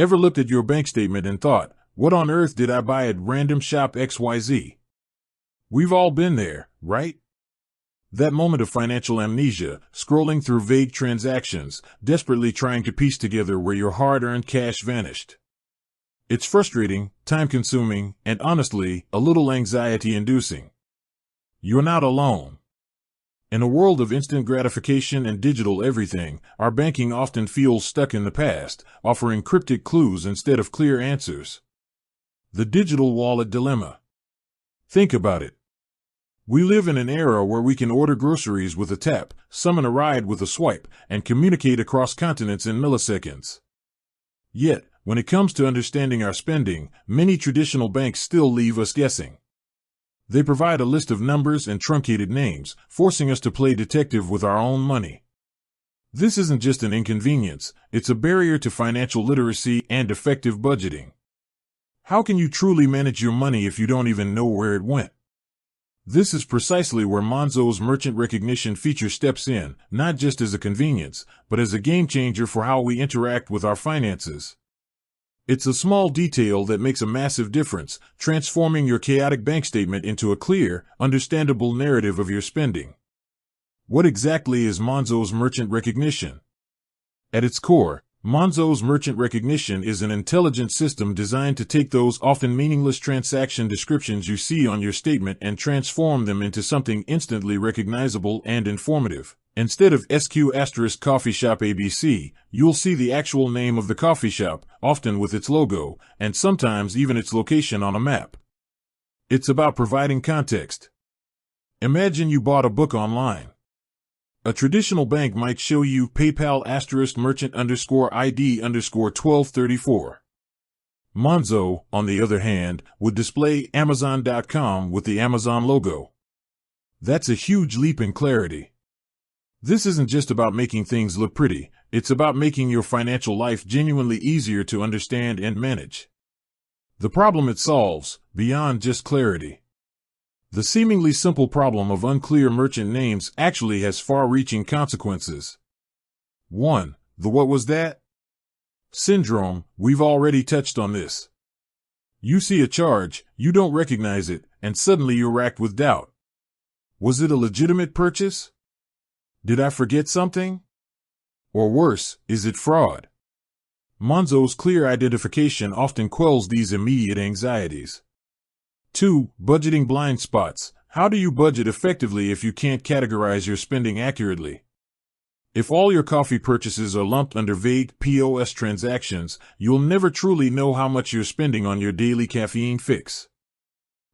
Ever looked at your bank statement and thought, what on earth did I buy at random shop XYZ? We've all been there, right? That moment of financial amnesia, scrolling through vague transactions, desperately trying to piece together where your hard-earned cash vanished. It's frustrating, time-consuming, and honestly, a little anxiety-inducing. You're not alone. In a world of instant gratification and digital everything, our banking often feels stuck in the past, offering cryptic clues instead of clear answers. The digital wallet dilemma. Think about it. We live in an era where we can order groceries with a tap, summon a ride with a swipe, and communicate across continents in milliseconds. Yet, when it comes to understanding our spending, many traditional banks still leave us guessing. They provide a list of numbers and truncated names, forcing us to play detective with our own money. This isn't just an inconvenience, it's a barrier to financial literacy and effective budgeting. How can you truly manage your money if you don't even know where it went? This is precisely where Monzo's merchant recognition feature steps in, not just as a convenience, but as a game changer for how we interact with our finances. It's a small detail that makes a massive difference, transforming your chaotic bank statement into a clear, understandable narrative of your spending. What exactly is Monzo's merchant recognition? At its core, Monzo's merchant recognition is an intelligent system designed to take those often meaningless transaction descriptions you see on your statement and transform them into something instantly recognizable and informative. Instead of SQ** coffee shop ABC, you'll see the actual name of the coffee shop, often with its logo, and sometimes even its location on a map. It's about providing context. Imagine you bought a book online. A traditional bank might show you PayPal * merchant _ID _1234. Monzo, on the other hand, would display Amazon.com with the Amazon logo. That's a huge leap in clarity. This isn't just about making things look pretty, it's about making your financial life genuinely easier to understand and manage. The problem it solves, beyond just clarity. The seemingly simple problem of unclear merchant names actually has far-reaching consequences. 1. The "what was that?" syndrome. We've already touched on this. You see a charge, you don't recognize it, and suddenly you're racked with doubt. Was it a legitimate purchase? Did I forget something? Or worse, is it fraud? Monzo's clear identification often quells these immediate anxieties. 2. Budgeting blind spots. How do you budget effectively if you can't categorize your spending accurately? If all your coffee purchases are lumped under vague POS transactions, you'll never truly know how much you're spending on your daily caffeine fix.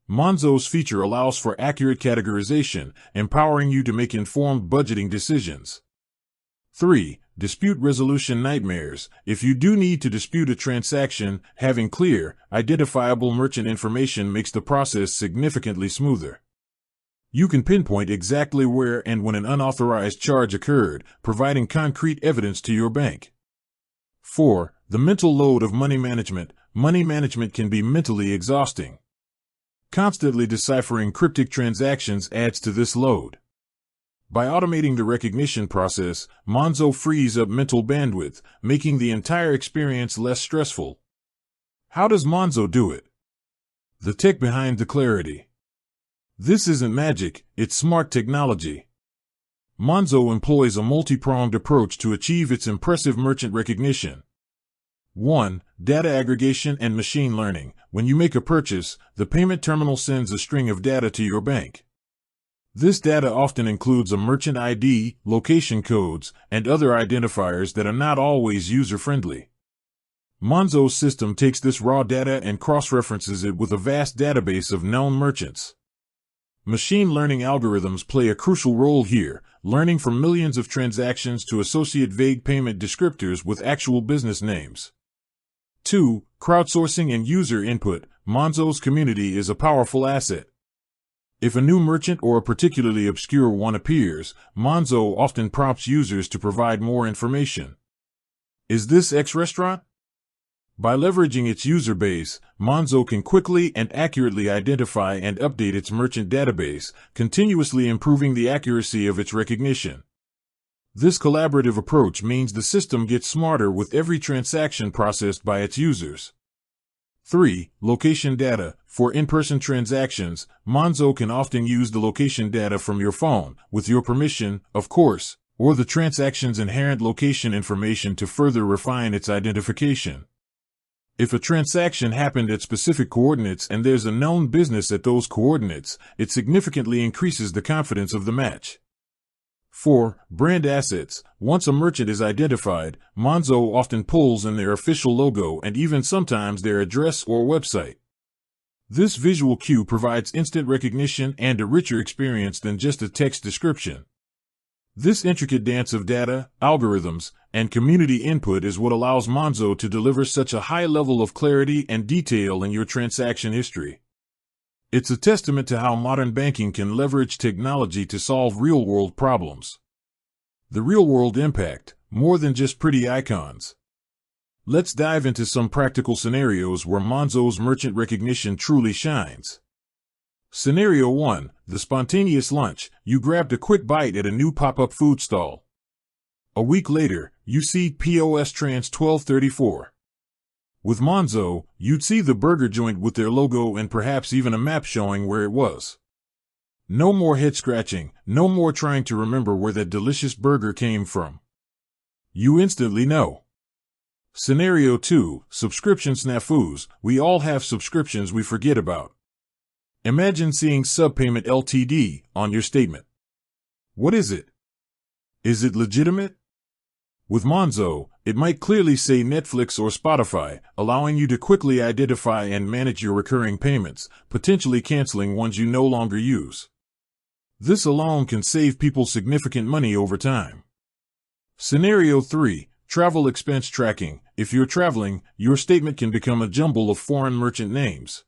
Monzo's feature allows for accurate categorization, empowering you to make informed budgeting decisions. 3. Dispute resolution nightmares. If you do need to dispute a transaction, having clear, identifiable merchant information makes the process significantly smoother. You can pinpoint exactly where and when an unauthorized charge occurred, providing concrete evidence to your bank. 4. The mental load of money management. Money management can be mentally exhausting. Constantly deciphering cryptic transactions adds to this load. By automating the recognition process, Monzo frees up mental bandwidth, making the entire experience less stressful. How does Monzo do it? The tech behind the clarity. This isn't magic, it's smart technology. Monzo employs a multi-pronged approach to achieve its impressive merchant recognition. 1. Data aggregation and machine learning. When you make a purchase, the payment terminal sends a string of data to your bank. This data often includes a merchant ID, location codes, and other identifiers that are not always user-friendly. Monzo's system takes this raw data and cross-references it with a vast database of known merchants. Machine learning algorithms play a crucial role here, learning from millions of transactions to associate vague payment descriptors with actual business names. 2. Crowdsourcing and user input. Monzo's community is a powerful asset. If a new merchant or a particularly obscure one appears, Monzo often prompts users to provide more information. Is this X restaurant? By leveraging its user base, Monzo can quickly and accurately identify and update its merchant database, continuously improving the accuracy of its recognition. This collaborative approach means the system gets smarter with every transaction processed by its users. 3. Location data. For in-person transactions, Monzo can often use the location data from your phone, with your permission, of course, or the transaction's inherent location information to further refine its identification. If a transaction happened at specific coordinates and there's a known business at those coordinates, it significantly increases the confidence of the match. 4. Brand assets. Once a merchant is identified, Monzo often pulls in their official logo and even sometimes their address or website. This visual cue provides instant recognition and a richer experience than just a text description. This intricate dance of data, algorithms, and community input is what allows Monzo to deliver such a high level of clarity and detail in your transaction history. It's a testament to how modern banking can leverage technology to solve real-world problems. The real-world impact, more than just pretty icons. Let's dive into some practical scenarios where Monzo's merchant recognition truly shines. Scenario 1. The spontaneous lunch. You grabbed a quick bite at a new pop-up food stall. A week later, you see POS trans 1234. With Monzo, you'd see the burger joint with their logo and perhaps even a map showing where it was. No more head scratching, no more trying to remember where that delicious burger came from. You instantly know. Scenario 2. Subscription snafus. We all have subscriptions we forget about. Imagine seeing Subpayment Ltd. on your statement. What is it? Is it legitimate? With Monzo, it might clearly say Netflix or Spotify, allowing you to quickly identify and manage your recurring payments, potentially canceling ones you no longer use. This alone can save people significant money over time. Scenario 3. Travel expense tracking. If you're traveling, your statement can become a jumble of foreign merchant names.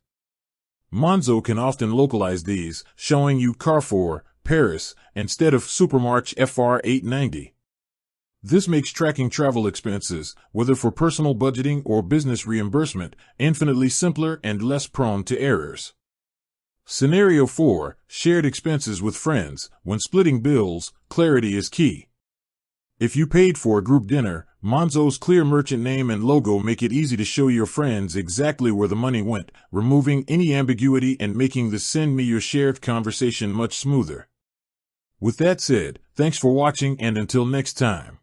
Monzo can often localize these, showing you Carrefour, Paris, instead of Supermarch FR 890. This makes tracking travel expenses, whether for personal budgeting or business reimbursement, infinitely simpler and less prone to errors. Scenario 4. Shared expenses with friends. When splitting bills, clarity is key. If you paid for a group dinner, Monzo's clear merchant name and logo make it easy to show your friends exactly where the money went, removing any ambiguity and making the send me your shared conversation much smoother. With that said, thanks for watching and until next time.